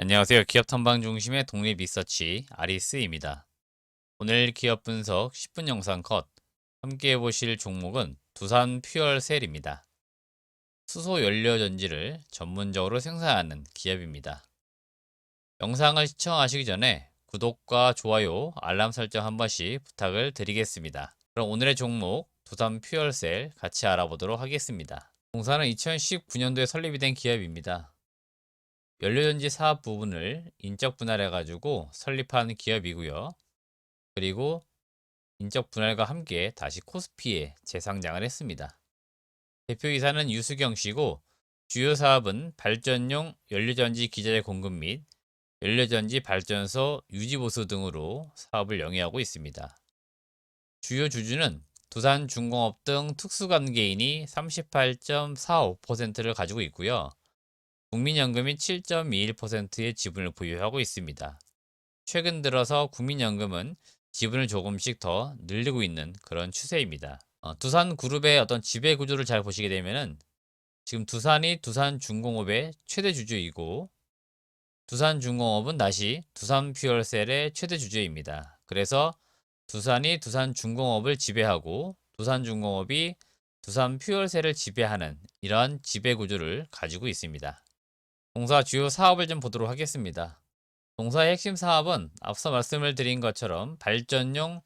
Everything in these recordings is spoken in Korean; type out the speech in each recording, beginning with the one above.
안녕하세요. 기업 탐방 중심의 독립 리서치 아리스입니다. 오늘 기업 분석 10분 영상 컷 함께 해보실 종목은 두산 퓨얼셀입니다. 수소 연료 전지를 전문적으로 생산하는 기업입니다. 영상을 시청하시기 전에 구독과 좋아요, 알람 설정 한 번씩 부탁을 드리겠습니다. 그럼 오늘의 종목 두산 퓨얼셀 같이 알아보도록 하겠습니다. 공사는 2019년도에 설립이 된 기업입니다. 연료전지 사업 부분을 인적 분할해가지고 설립한 기업이고요. 그리고 인적 분할과 함께 다시 코스피에 재상장을 했습니다. 대표이사는 유수경 씨고 주요 사업은 발전용 연료전지 기자재 공급 및 연료전지 발전소 유지보수 등으로 사업을 영위하고 있습니다. 주요 주주는 두산중공업 등 특수관계인이 38.45%를 가지고 있고요. 국민연금이 7.21%의 지분을 보유하고 있습니다. 최근 들어서 국민연금은 지분을 조금씩 더 늘리고 있는 그런 추세입니다. 두산그룹의 어떤 지배 구조를 잘 보시게 되면은 지금 두산이 두산중공업의 최대 주주이고 두산중공업은 다시 두산퓨얼셀의 최대 주주입니다. 그래서 두산이 두산중공업을 지배하고 두산중공업이 두산퓨얼셀을 지배하는 이러한 지배 구조를 가지고 있습니다. 동사 주요 사업을 좀 보도록 하겠습니다. 동사의 핵심 사업은 앞서 말씀을 드린 것처럼 발전용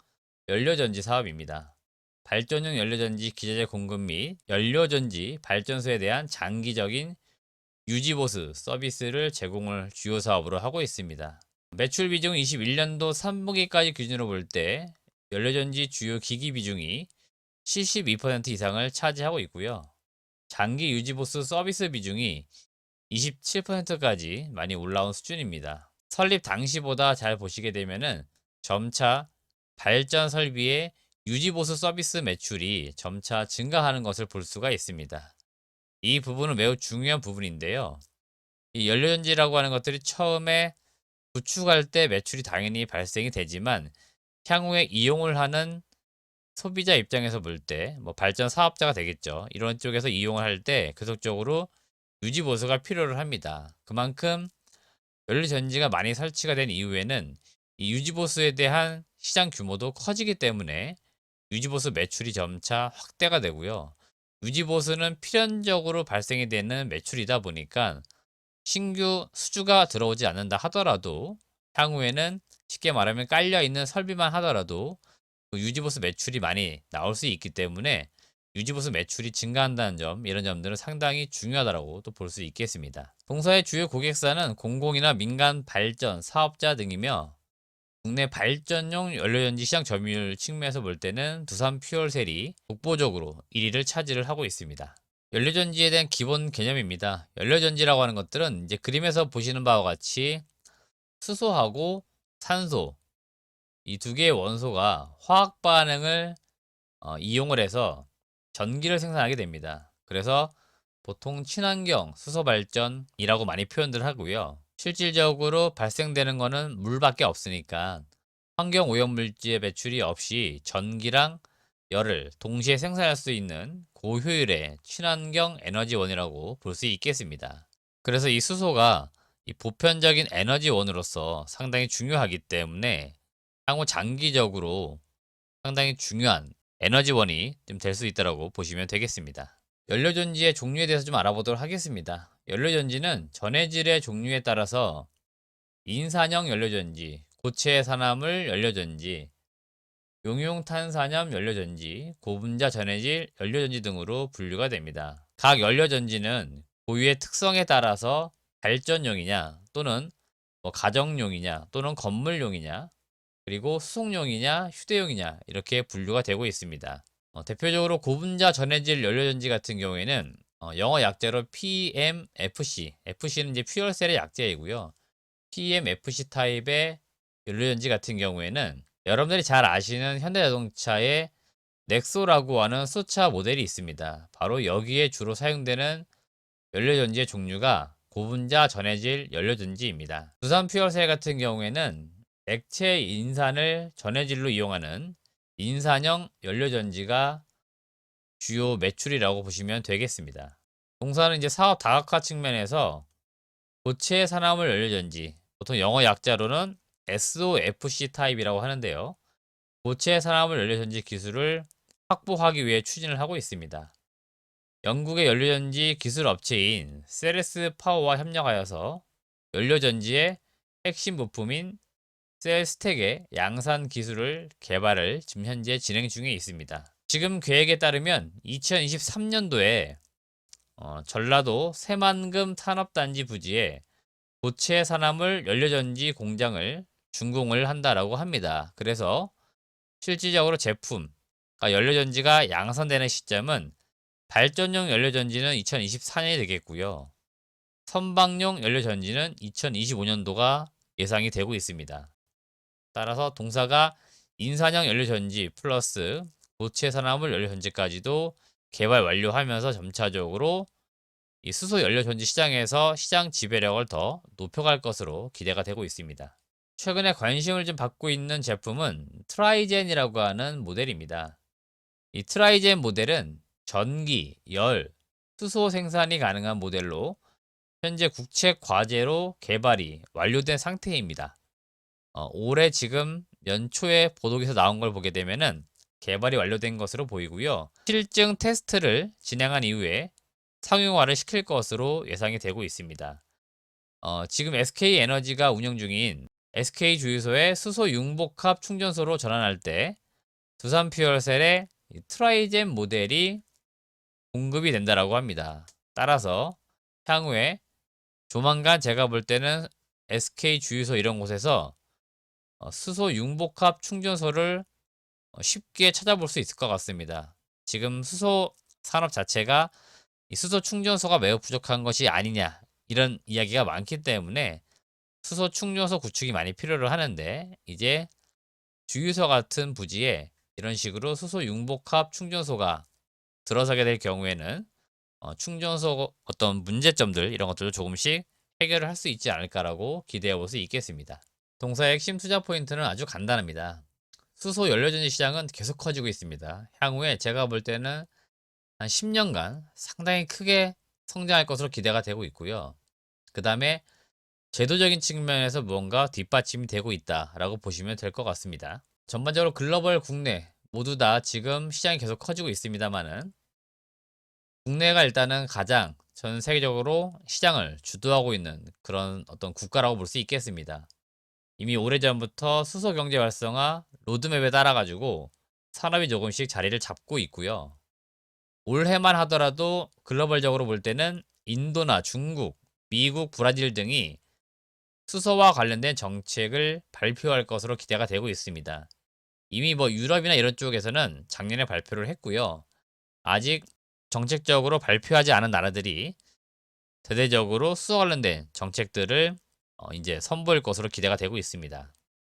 연료전지 사업입니다. 발전용 연료전지 기자재 공급 및 연료전지 발전소에 대한 장기적인 유지보수 서비스를 제공을 주요 사업으로 하고 있습니다. 매출 비중 21년도 3분기까지 기준으로 볼 때 연료전지 주요 기기 비중이 72% 이상을 차지하고 있고요. 장기 유지보수 서비스 비중이 27%까지 많이 올라온 수준입니다. 설립 당시보다 잘 보시게 되면은 점차 발전 설비의 유지보수 서비스 매출이 점차 증가하는 것을 볼 수가 있습니다. 이 부분은 매우 중요한 부분인데요. 이 연료전지라고 하는 것들이 처음에 구축할 때 매출이 당연히 발생이 되지만 향후에 이용을 하는 소비자 입장에서 볼 때 뭐 발전 사업자가 되겠죠. 이런 쪽에서 이용을 할 때 계속적으로 유지 보수가 필요를 합니다. 그만큼 연료전지가 많이 설치가 된 이후에는 이 유지 보수에 대한 시장 규모도 커지기 때문에 유지 보수 매출이 점차 확대가 되고요. 유지 보수는 필연적으로 발생이 되는 매출이다 보니까 신규 수주가 들어오지 않는다 하더라도 향후에는 쉽게 말하면 깔려 있는 설비만 하더라도 그 유지보수 매출이 많이 나올 수 있기 때문에 유지보수 매출이 증가한다는 점, 이런 점들은 상당히 중요하다고 또 볼 수 있겠습니다. 동사의 주요 고객사는 공공이나 민간 발전 사업자 등이며 국내 발전용 연료전지 시장 점유율 측면에서 볼 때는 두산 퓨얼셀이 독보적으로 1위를 차지를 하고 있습니다. 연료전지에 대한 기본 개념입니다. 연료전지라고 하는 것들은 이제 그림에서 보시는 바와 같이 수소하고 산소, 이 두 개의 원소가 화학 반응을 이용을 해서 전기를 생산하게 됩니다. 그래서 보통 친환경 수소 발전이라고 많이 표현들 하고요. 실질적으로 발생되는 거는 물밖에 없으니까 환경 오염 물질의 배출이 없이 전기랑 열을 동시에 생산할 수 있는 고효율의 친환경 에너지원이라고 볼 수 있겠습니다. 그래서 이 수소가 이 보편적인 에너지원으로서 상당히 중요하기 때문에 향후 장기적으로 상당히 중요한 에너지원이 좀 될 수 있다고 보시면 되겠습니다. 연료전지의 종류에 대해서 좀 알아보도록 하겠습니다. 연료전지는 전해질의 종류에 따라서 인산형 연료전지, 고체 산화물 연료전지, 용융탄산염 연료전지, 고분자 전해질 연료전지 등으로 분류가 됩니다. 각 연료전지는 고유의 특성에 따라서 발전용이냐 또는 가정용이냐 또는 건물용이냐 그리고 수송용이냐 휴대용이냐 이렇게 분류가 되고 있습니다. 대표적으로 고분자 전해질 연료전지 같은 경우에는 영어 약자로 PMFC, FC는 이제 퓨얼셀의 약자이고요. PMFC 타입의 연료전지 같은 경우에는 여러분들이 잘 아시는 현대자동차의 넥소라고 하는 수차 모델이 있습니다. 바로 여기에 주로 사용되는 연료전지의 종류가 고분자 전해질 연료전지입니다. 두산 퓨얼셀 같은 경우에는 액체 인산을 전해질로 이용하는 인산형 연료전지가 주요 매출이라고 보시면 되겠습니다. 동사는 이제 사업 다각화 측면에서 고체 산화물 연료전지, 보통 영어 약자로는 SOFC 타입이라고 하는데요. 고체 산화물 연료전지 기술을 확보하기 위해 추진을 하고 있습니다. 영국의 연료전지 기술 업체인 세레스 파워와 협력하여서 연료전지의 핵심 부품인 셀스택의 양산 기술을 개발을 지금 현재 진행 중에 있습니다. 지금 계획에 따르면 2023년도에 전라도 새만금 산업단지 부지에 고체 산화물 연료전지 공장을 준공을 한다라고 합니다. 그래서 실질적으로 제품, 그러니까 연료전지가 양산되는 시점은 발전용 연료전지는 2024년이 되겠고요. 선박용 연료전지는 2025년도가 예상이 되고 있습니다. 따라서 동사가 인산형 연료전지 플러스 고체 산화물 연료전지까지도 개발 완료하면서 점차적으로 이 수소 연료전지 시장에서 시장 지배력을 더 높여갈 것으로 기대가 되고 있습니다. 최근에 관심을 좀 받고 있는 제품은 트라이젠이라고 하는 모델입니다. 이 트라이젠 모델은 전기, 열, 수소 생산이 가능한 모델로 현재 국책 과제로 개발이 완료된 상태입니다. 올해 지금 연초에 보도에서 나온 걸 보게 되면은 개발이 완료된 것으로 보이고요. 실증 테스트를 진행한 이후에 상용화를 시킬 것으로 예상이 되고 있습니다. 지금 SK에너지가 운영 중인 SK 주유소의 수소 융복합 충전소로 전환할 때 두산퓨얼셀의 트라이젠 모델이 공급이 된다라고 합니다. 따라서 향후에 조만간 제가 볼 때는 SK 주유소 이런 곳에서 수소 융복합 충전소를 쉽게 찾아볼 수 있을 것 같습니다. 지금 수소 산업 자체가 이 수소 충전소가 매우 부족한 것이 아니냐 이런 이야기가 많기 때문에 수소 충전소 구축이 많이 필요를 하는데 이제 주유소 같은 부지에 이런 식으로 수소 융복합 충전소가 들어서게 될 경우에는 충전소 어떤 문제점들 이런 것들도 조금씩 해결을 할 수 있지 않을까라고 기대해 볼 수 있겠습니다. 동사의 핵심 투자 포인트는 아주 간단합니다. 수소 연료전지 시장은 계속 커지고 있습니다. 향후에 제가 볼 때는 한 10년간 상당히 크게 성장할 것으로 기대가 되고 있고요. 그 다음에 제도적인 측면에서 무언가 뒷받침이 되고 있다라고 보시면 될 것 같습니다. 전반적으로 글로벌 국내 모두 다 지금 시장이 계속 커지고 있습니다만은 국내가 일단은 가장 전 세계적으로 시장을 주도하고 있는 그런 어떤 국가라고 볼 수 있겠습니다. 이미 오래전부터 수소 경제 활성화 로드맵에 따라 가지고 산업이 조금씩 자리를 잡고 있고요. 올해만 하더라도 글로벌적으로 볼 때는 인도나 중국, 미국, 브라질 등이 수소와 관련된 정책을 발표할 것으로 기대가 되고 있습니다. 이미 뭐 유럽이나 이런 쪽에서는 작년에 발표를 했고요. 아직 정책적으로 발표하지 않은 나라들이 대대적으로 수소 관련된 정책들을 이제 선보일 것으로 기대가 되고 있습니다.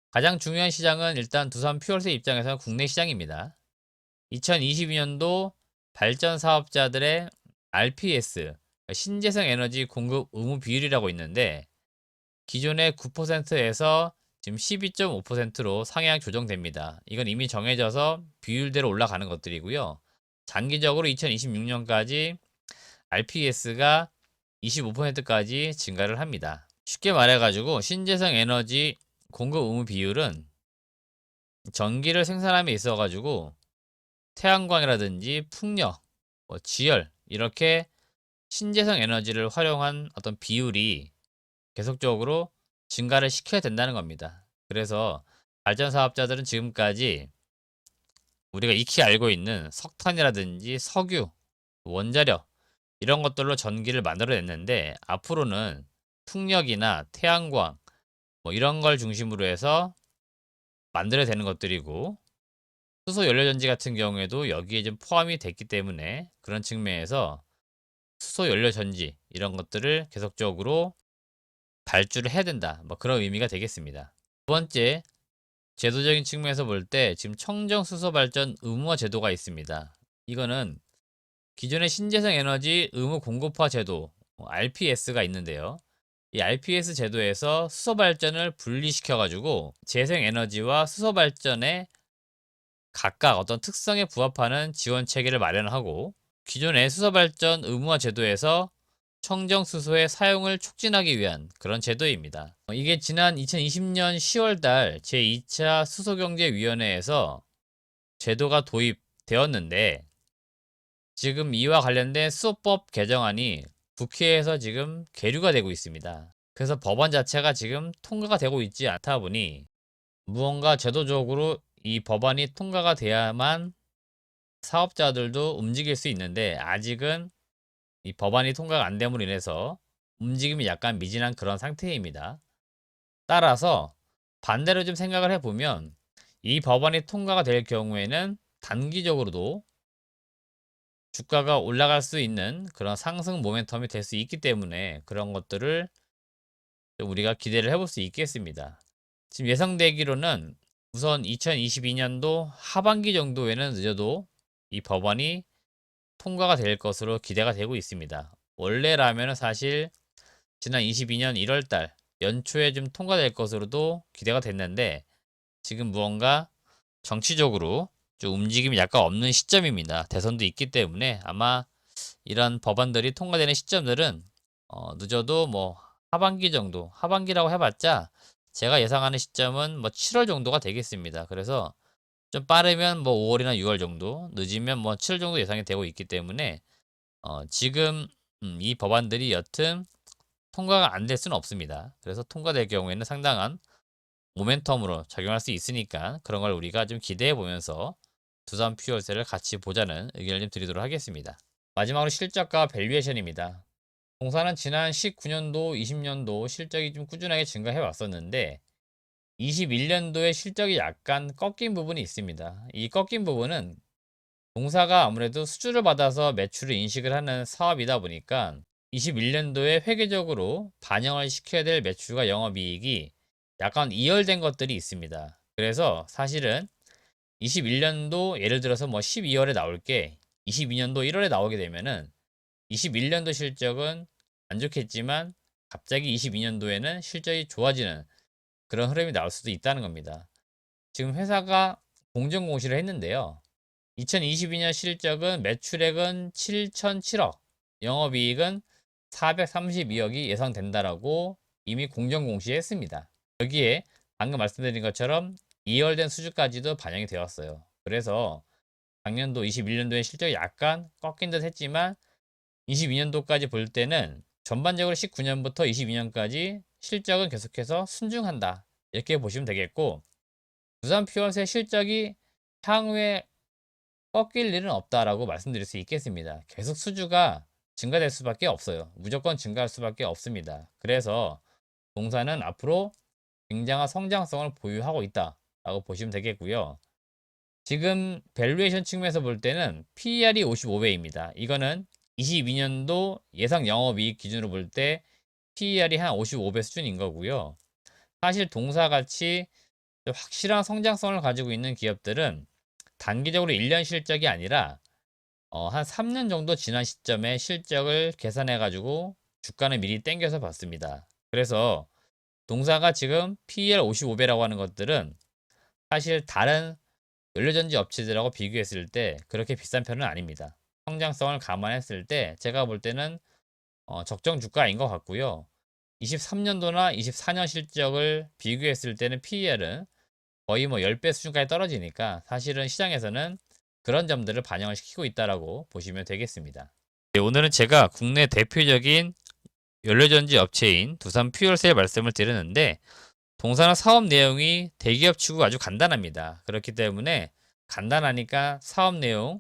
가장 중요한 시장은 일단 두산 퓨얼스 입장에서는 국내 시장입니다. 2022년도 발전 사업자들의 RPS, 신재생 에너지 공급 의무 비율이라고 있는데 기존의 9%에서 지금 12.5%로 상향 조정됩니다. 이건 이미 정해져서 비율대로 올라가는 것들이고요. 장기적으로 2026년까지 RPS가 25%까지 증가를 합니다. 쉽게 말해가지고 신재생 에너지 공급 의무 비율은 전기를 생산함에 있어가지고 태양광이라든지 풍력, 지열 이렇게 신재생 에너지를 활용한 어떤 비율이 계속적으로 증가를 시켜야 된다는 겁니다. 그래서 발전 사업자들은 지금까지 우리가 익히 알고 있는 석탄이라든지 석유, 원자력 이런 것들로 전기를 만들어냈는데 앞으로는 풍력이나 태양광 뭐 이런 걸 중심으로 해서 만들어야 되는 것들이고 수소 연료전지 같은 경우에도 여기에 좀 포함이 됐기 때문에 그런 측면에서 수소 연료전지 이런 것들을 계속적으로 발주를 해야 된다. 뭐 그런 의미가 되겠습니다. 두 번째, 제도적인 측면에서 볼 때 지금 청정 수소 발전 의무화 제도가 있습니다. 이거는 기존의 신재생 에너지 의무 공급화 제도 RPS가 있는데요. 이 RPS 제도에서 수소 발전을 분리시켜 가지고 재생 에너지와 수소 발전의 각각 어떤 특성에 부합하는 지원 체계를 마련하고 기존의 수소 발전 의무화 제도에서 청정수소의 사용을 촉진하기 위한 그런 제도입니다. 이게 지난 2020년 10월달 제2차 수소경제위원회에서 제도가 도입되었는데 지금 이와 관련된 수소법 개정안이 국회에서 지금 계류가 되고 있습니다. 그래서 법안 자체가 지금 통과가 되고 있지 않다 보니 무언가 제도적으로 이 법안이 통과가 돼야만 사업자들도 움직일 수 있는데 아직은 이 법안이 통과가 안 됨으로 인해서 움직임이 약간 미진한 그런 상태입니다. 따라서 반대로 좀 생각을 해보면 이 법안이 통과가 될 경우에는 단기적으로도 주가가 올라갈 수 있는 그런 상승 모멘텀이 될 수 있기 때문에 그런 것들을 좀 우리가 기대를 해볼 수 있겠습니다. 지금 예상되기로는 우선 2022년도 하반기 정도에는 늦어도 이 법안이 통과가 될 것으로 기대가 되고 있습니다. 원래라면 사실 지난 22년 1월달 연초에 좀 통과될 것으로도 기대가 됐는데 지금 무언가 정치적으로 좀 움직임이 약간 없는 시점입니다. 대선도 있기 때문에 아마 이런 법안들이 통과되는 시점들은 늦어도 뭐 하반기 정도, 하반기라고 해봤자 제가 예상하는 시점은 뭐 7월 정도가 되겠습니다. 그래서 좀 빠르면 뭐 5월이나 6월 정도, 늦으면 뭐 7월 정도 예상이 되고 있기 때문에 지금 이 법안들이 여튼 통과가 안 될 수는 없습니다. 그래서 통과될 경우에는 상당한 모멘텀으로 작용할 수 있으니까 그런 걸 우리가 좀 기대해 보면서 두산 퓨얼셀을 같이 보자는 의견을 좀 드리도록 하겠습니다. 마지막으로 실적과 밸류에이션입니다. 동사는 지난 19년도, 20년도 실적이 좀 꾸준하게 증가해 왔었는데 21년도에 실적이 약간 꺾인 부분이 있습니다. 이 꺾인 부분은 동사가 아무래도 수주를 받아서 매출을 인식을 하는 사업이다 보니까 21년도에 회계적으로 반영을 시켜야 될 매출과 영업이익이 약간 이열된 것들이 있습니다. 그래서 사실은 21년도 예를 들어서 뭐 12월에 나올 게 22년도 1월에 나오게 되면은 21년도 실적은 안 좋겠지만 갑자기 22년도에는 실적이 좋아지는 그런 흐름이 나올 수도 있다는 겁니다. 지금 회사가 공정 공시를 했는데요. 2022년 실적은 매출액은 7,007억, 영업이익은 432억이 예상된다라고 이미 공정 공시했습니다. 여기에 방금 말씀드린 것처럼 2월된 수주까지도 반영이 되었어요. 그래서 작년도 21년도의 실적이 약간 꺾인 듯 했지만 22년도까지 볼 때는 전반적으로 19년부터 22년까지 실적은 계속해서 순증한다. 이렇게 보시면 되겠고 두산 퓨어스의 실적이 향후에 꺾일 일은 없다라고 말씀드릴 수 있겠습니다. 계속 수주가 증가될 수밖에 없어요. 무조건 증가할 수밖에 없습니다. 그래서 동사는 앞으로 굉장한 성장성을 보유하고 있다라고 보시면 되겠고요. 지금 밸류에이션 측면에서 볼 때는 PER이 55배입니다. 이거는 22년도 예상 영업이익 기준으로 볼 때 PER이 한 55배 수준인 거고요. 사실 동사같이 확실한 성장성을 가지고 있는 기업들은 단기적으로 1년 실적이 아니라 한 3년 정도 지난 시점에 실적을 계산해 가지고 주가는 미리 땡겨서 봤습니다. 그래서 동사가 지금 PER 55배라고 하는 것들은 사실 다른 연료전지 업체들하고 비교했을 때 그렇게 비싼 편은 아닙니다. 성장성을 감안했을 때 제가 볼 때는 적정 주가인 것 같고요. 23년도나 24년 실적을 비교했을 때는 PER은 거의 뭐 10배 수준까지 떨어지니까 사실은 시장에서는 그런 점들을 반영을 시키고 있다라고 보시면 되겠습니다. 네, 오늘은 제가 국내 대표적인 연료전지 업체인 두산 퓨얼셀 말씀을 드렸는데 동사는 사업 내용이 대기업 치고 아주 간단합니다. 그렇기 때문에 간단하니까 사업 내용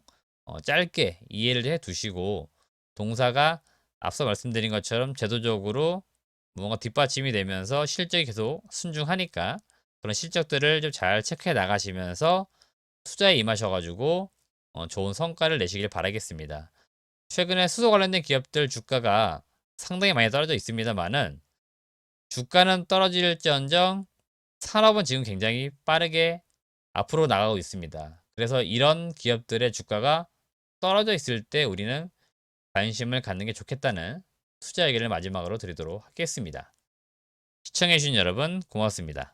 짧게 이해를 해 두시고 동사가 앞서 말씀드린 것처럼 제도적으로 뭔가 뒷받침이 되면서 실적이 계속 순중하니까 그런 실적들을 좀 잘 체크해 나가시면서 투자에 임하셔가지고 좋은 성과를 내시길 바라겠습니다. 최근에 수소 관련된 기업들 주가가 상당히 많이 떨어져 있습니다만은 주가는 떨어질지언정 산업은 지금 굉장히 빠르게 앞으로 나가고 있습니다. 그래서 이런 기업들의 주가가 떨어져 있을 때 우리는 관심을 갖는 게 좋겠다는 투자 얘기를 마지막으로 드리도록 하겠습니다. 시청해주신 여러분 고맙습니다.